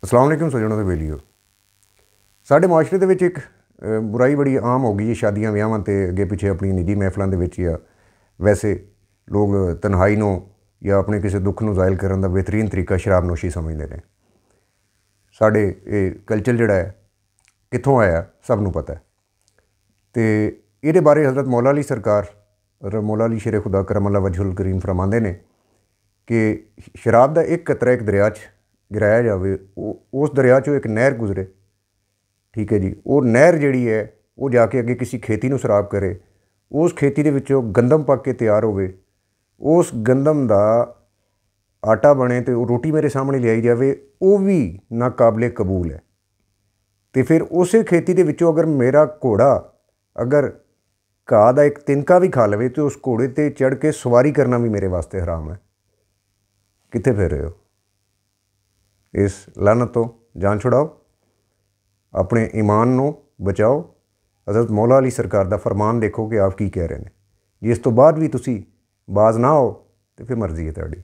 अस्सलाम वालेकुम सज्जनों ते बेलियो। साढ़े मुआशरे दे विच एक बुराई बड़ी आम हो गई है। शादियां ब्याहां ते अगे पिछे अपनी निजी महफलों के विच या वैसे लोग तन्हाई नूं या अपने किसी दुख नूं ज़ाहिर करने का बेहतरीन तरीका शराबनोशी समझते हैं। साढ़े ये कल्चर जिहड़ा है कित्थों आया सब नूं पता है। तो ये बारे हज़रत मौला अली सरकार मौला अली शेरे खुदा करमल्ला वजहुल करीम फरमाते हैं कि शराब का एक कतरा एक दरिया च गिराया जाए, उस दरिया चो एक नहर गुजरे, ठीक है जी। वो नहर जिहड़ी है वो जाके अगे किसी खेती नूं सराब करे, उस खेती दे विचों गंदम पक के तैयार होवे, उस गंदम का आटा बने तो रोटी मेरे सामने लियाई जाए, वो भी नाकाबिले कबूल है। तो फिर उस खेती दे विचों अगर मेरा घोड़ा अगर घाह का एक तिनका भी खा लवे तो उस घोड़े ते चढ़ के सवारी करना भी मेरे वास्ते हराम है। कित्थे फिर रहे हो? इस लानत तो जान छुड़ाओ, अपने ईमान नूं बचाओ। हज़रत मौला अली सरकार दा फरमान देखो कि आप की कह रहे हैं। जे इस तो बाद भी तुसी बाज ना हो तो फिर मर्जी है तुहाडी।